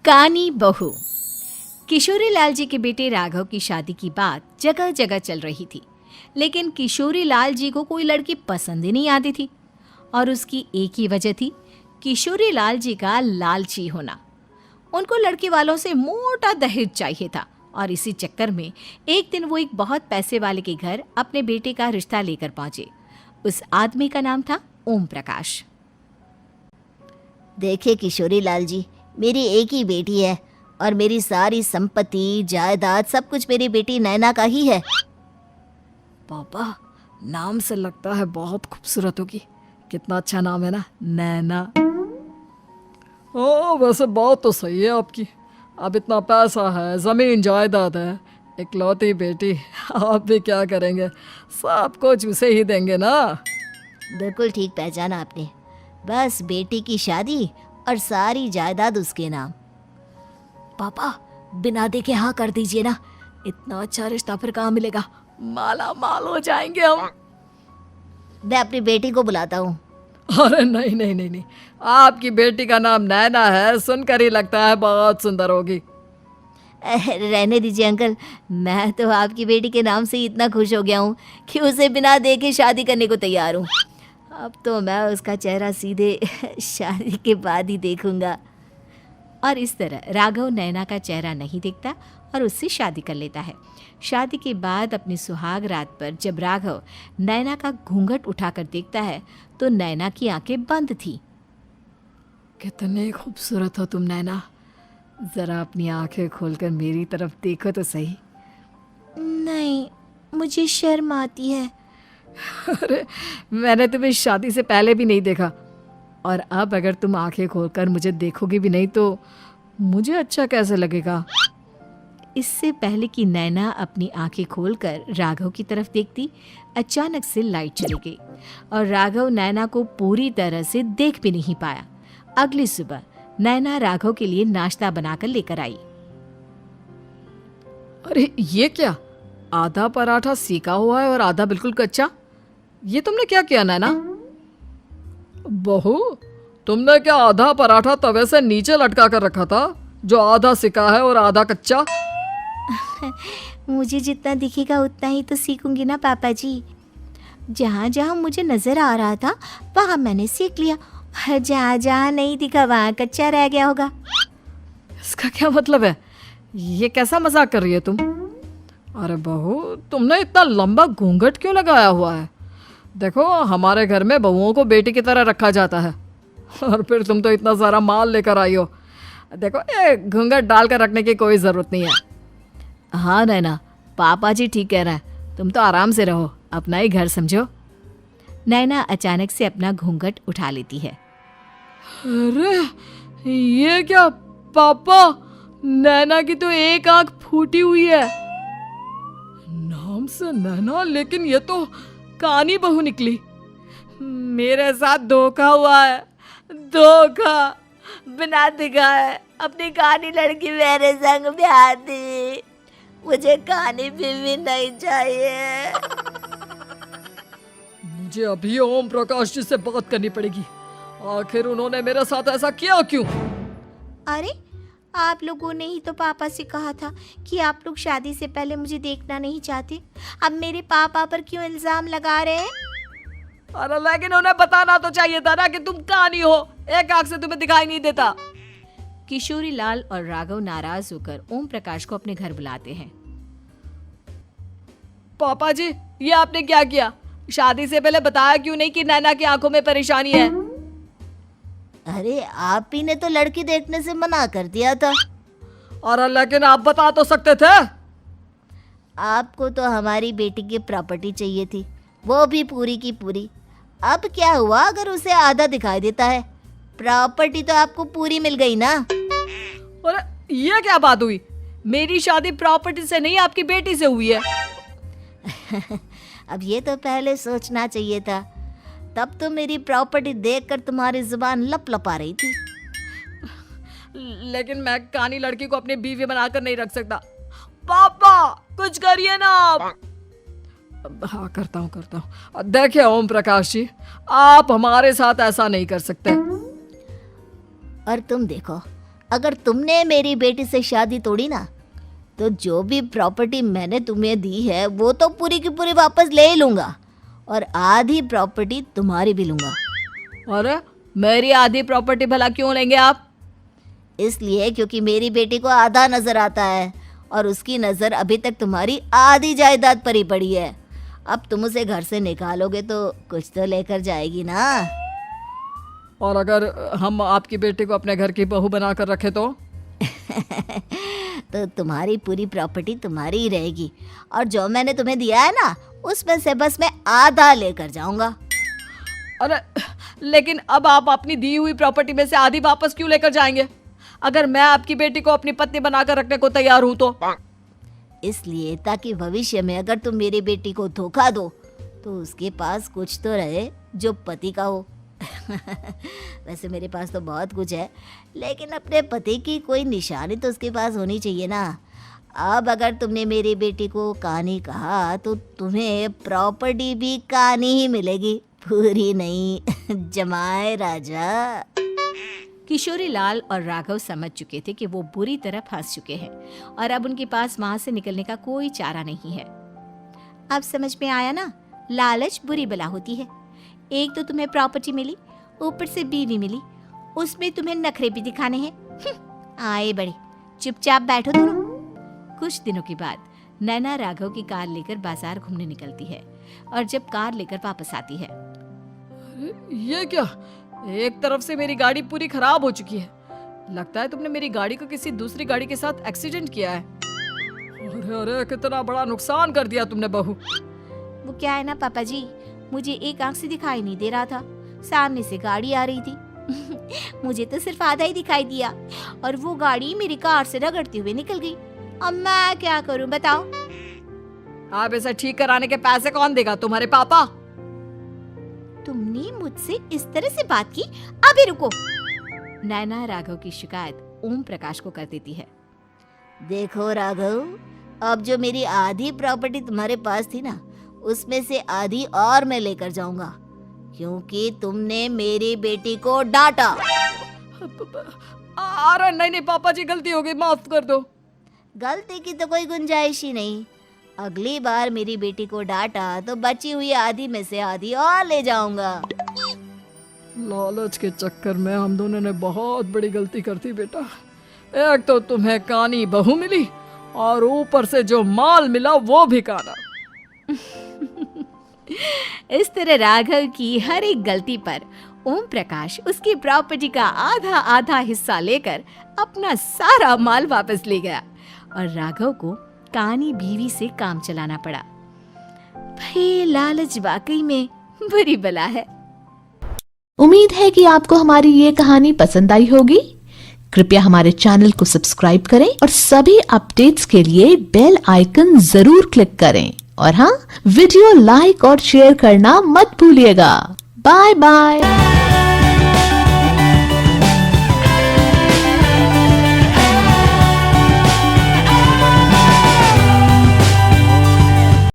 कानी बहू। किशोरी लाल जी के बेटे राघव की शादी की बात जगह जगह चल रही थी, लेकिन किशोरी लाल जी को कोई लड़की पसंद ही नहीं आती थी। और उसकी एक ही वजह थी, किशोरी लाल जी का लालची होना। उनको लड़की वालों से मोटा दहेज चाहिए था और इसी चक्कर में एक दिन वो एक बहुत पैसे वाले के घर अपने बेटे का रिश्ता लेकर पहुंचे। उस आदमी का नाम था ओम प्रकाश। देखिए किशोरी लाल जी, मेरी एक ही बेटी है और मेरी सारी संपत्ति जायदाद सब कुछ मेरी बेटी नैना का ही है। पापा, नाम से लगता है बहुत खूबसूरत होगी। कितना अच्छा नाम है ना, नैना। ओ, वैसे बात तो सही है आपकी। अब इतना पैसा है, जमीन जायदाद है, इकलौती बेटी, आप भी क्या करेंगे? सब कुछ उसे ही देंगे ना। बिल्कुल ठीक पहचाना आपने। बस बेटी की शादी और सारी जायदाद उसके नाम। पापा, बिना देखे हाँ कर दीजिए ना। इतना अच्छा रिश्ता फिर कहाँ मिलेगा? माला माल हो जाएंगे हम। मैं अपनी बेटी को बुलाता हूँ। अरे नहीं नहीं नहीं नहीं, आपकी बेटी का नाम नैना है, सुनकर ही लगता है बहुत सुंदर होगी। रहने दीजिए अंकल, मैं तो आपकी बेटी के नाम से ही इतना खुश हो गया हूँ कि उसे बिना देखे शादी करने को तैयार हूँ। अब तो मैं उसका चेहरा सीधे शादी के बाद ही देखूंगा। और इस तरह राघव नैना का चेहरा नहीं देखता और उससे शादी कर लेता है। शादी के बाद अपनी सुहाग रात पर जब राघव नैना का घूंघट उठाकर देखता है तो नैना की आंखें बंद थी। कितनी खूबसूरत हो तुम नैना, जरा अपनी आंखें खोलकर मेरी तरफ देखो तो सही। नहीं, मुझे शर्म आती है। अरे, मैंने तुम्हें शादी से पहले भी नहीं देखा, और अब अगर तुम आंखें खोलकर मुझे देखोगी भी नहीं तो मुझे अच्छा कैसे लगेगा? इससे पहले कि नैना अपनी आंखें खोलकर राघव की तरफ देखती, अचानक से लाइट चली गई और राघव नैना को पूरी तरह से देख भी नहीं पाया। अगली सुबह नैना राघव के लिए नाश्ता बनाकर लेकर आई। अरे ये क्या, आधा पराठा सेका हुआ है और आधा बिल्कुल कच्चा। ये तुमने क्या किया नैना? बहू, तुमने क्या आधा पराठा तवे से नीचे लटका कर रखा था, जो आधा सिका है और आधा कच्चा? मुझे जितना दिखेगा उतना ही तो सीखूंगी ना पापा जी। जहाँ जहाँ मुझे नजर आ रहा था वहाँ मैंने सीख लिया, जहाँ जहाँ नहीं दिखा वहाँ कच्चा रह गया होगा। इसका क्या मतलब है? ये कैसा मजाक कर रही है तुम? अरे बहू, तुमने इतना लंबा घूंघट क्यों लगाया हुआ है? देखो, हमारे घर में बहुओं को बेटी की तरह रखा जाता है, और फिर तुम तो इतना सारा माल लेकर आई हो। देखो, ये घूंघट डालकर रखने की कोई ज़रूरत नहीं है। हाँ नैना, पापा जी ठीक कह रहे हैं, तुम तो आराम से रहो, अपना ही घर समझो। नैना अचानक से अपना घूंघट उठा लेती है। अरे ये क्या पापा, नैना की तो एक आंख फूटी हुई है। नाम से नैना, लेकिन ये तो कानी बहू निकली। मेरे साथ धोखा हुआ है, धोखा। बिना दिखाए अपनी कहानी लड़की मेरे संग ब्याह दी। मुझे कहानी भी नहीं चाहिए। मुझे अभी ओम प्रकाश जी से बात करनी पड़ेगी। आखिर उन्होंने मेरे साथ ऐसा किया क्यों? अरे, आप लोगों ने ही तो पापा से कहा था कि आप लोग शादी से पहले मुझे देखना नहीं चाहते। अब मेरे पापा पर क्यों इल्जाम लगा रहे हैं? अरे लेकिन उन्हें बताना तो चाहिए था ना कि तुम कहानी हो, एक आंख से तुम्हें दिखाई नहीं देता। किशोरी लाल और राघव नाराज होकर ओम प्रकाश को अपने घर बुलाते हैं। पापा जी, ये आपने क्या किया? शादी से पहले बताया क्यों नहीं कि नैना की आंखों में परेशानी है? अरे, आप ही ने तो लड़की देखने से मना कर दिया था। और लेकिन आप बता तो सकते थे। आपको तो हमारी बेटी की प्रॉपर्टी चाहिए थी, वो भी पूरी की पूरी। अब क्या हुआ अगर उसे आधा दिखाई देता है? प्रॉपर्टी तो आपको पूरी मिल गई ना। अरे ये क्या बात हुई? मेरी शादी प्रॉपर्टी से नहीं, आपकी बेटी से हुई है। अब ये तो पहले सोचना चाहिए था, तब तो मेरी प्रॉपर्टी देखकर तुम्हारी जुबान लप लपा रही थी। लेकिन मैं कानी लड़की को अपनी बीवी बनाकर नहीं रख सकता। पापा, कुछ करिए ना आप। हाँ, करता हूँ। देखिए ओम प्रकाश जी, आप हमारे साथ ऐसा नहीं कर सकते। और तुम देखो, अगर तुमने मेरी बेटी से शादी तोड़ी ना, तो जो भी प्रॉपर्टी मैंने तुम्हें दी है वो तो पूरी की पूरी वापस ले ही लूँगा, और आधी प्रॉपर्टी तुम्हारी भी लूँगा। अरे मेरी आधी प्रॉपर्टी भला क्यों लेंगे आप? इसलिए क्योंकि मेरी बेटी को आधा नजर आता है और उसकी नज़र अभी तक तुम्हारी आधी जायदाद पर ही पड़ी है। अब तुम उसे घर से निकालोगे तो कुछ तो लेकर जाएगी ना। और अगर हम आपकी बेटी को अपने घर की बहू बना कर रखे तो? तो तुम्हारी पूरी प्रॉपर्टी तुम्हारी ही रहेगी, और जो मैंने तुम्हें दिया है ना, उसमें से बस मैं आधा लेकर जाऊंगा। अरे लेकिन अब आप अपनी दी हुई प्रॉपर्टी में से आधी वापस क्यों लेकर जाएंगे? अगर मैं आपकी बेटी को अपनी पत्नी बनाकर रखने को तैयार हूं तो? इसलिए ताकि भविष्य में अगर तुम मेरी बेटी को धोखा दो तो उसके पास कुछ तो रहे जो पति का हो। वैसे मेरे पास तो बहुत कुछ है, लेकिन अपने पति की कोई निशानी तो उसके पास होनी चाहिए ना। अब अगर तुमने मेरी बेटी को कानी कहा तो तुम्हें प्रॉपर्टी भी कानी ही मिलेगी, पूरी नहीं। जमाए राजा। किशोरी लाल और राघव समझ चुके थे कि वो बुरी तरह फंस चुके हैं और अब उनके पास वहां से निकलने का कोई चारा नहीं है। अब समझ में आया ना, लालच बुरी बला होती है। एक तो तुम्हें प्रॉपर्टी मिली, ऊपर से बीवी मिली, उसमें तुम्हें नखरे भी दिखाने हैं। आए बड़े, चुपचाप बैठो दोनों। कुछ दिनों के बाद नैना राघव की कार लेकर बाजार घूमने निकलती है और जब कार लेकर वापस आती है, ये क्या? एक तरफ से मेरी गाड़ी पूरी खराब हो चुकी है। लगता है तुमने मेरी गाड़ी को किसी दूसरी गाड़ी के साथ एक्सीडेंट किया है। अरे अरे कितना बड़ा नुकसान कर दिया तुमने बहू। वो क्या है ना पापा जी, मुझे एक आंख से दिखाई नहीं दे रहा था, सामने से गाड़ी आ रही थी। मुझे तो सिर्फ आधा ही दिखाई दिया और वो गाड़ी मेरी कार से रगड़ते हुए निकल गई। अब मैं क्या करूं बताओ? आप इसे ठीक कराने के पैसे कौन देगा? तुम्हारे पापा। तुमने मुझसे इस तरह से बात की? अभी रुको। नैना राघव की शिकायत ओम प्रकाश को कर देती है। देखो राघव, अब जो मेरी आधी प्रॉपर्टी तुम्हारे पास थी ना, उसमें से आधी और मैं लेकर जाऊंगा, क्योंकि तुमने मेरी बेटी को डांटा। अरे नहीं नहीं पापा जी, गलती हो गई, माफ कर दो। गलती की तो कोई गुंजाइश ही नहीं। अगली बार मेरी बेटी को डांटा तो बची हुई आधी में से आधी और ले जाऊंगा। लालच के चक्कर में हम दोनों ने बहुत बड़ी गलती कर दी बेटा। एक तो तुम्हें कानी बहू मिली और ऊपर से जो माल मिला वो भी काना। इस तरह राघव की हर एक गलती पर ओम प्रकाश उसकी प्रॉपर्टी का आधा आधा हिस्सा लेकर अपना सारा माल वापस ले गया और राघव को कानी बीवी से काम चलाना पड़ा। भाई लालच वाकई में बुरी बला है। उम्मीद है कि आपको हमारी ये कहानी पसंद आई होगी। कृपया हमारे चैनल को सब्सक्राइब करें और सभी अपडेट्स के लिए बेल आइकन जरूर क्लिक करें। और हाँ, वीडियो लाइक और शेयर करना मत भूलिएगा। Bye bye.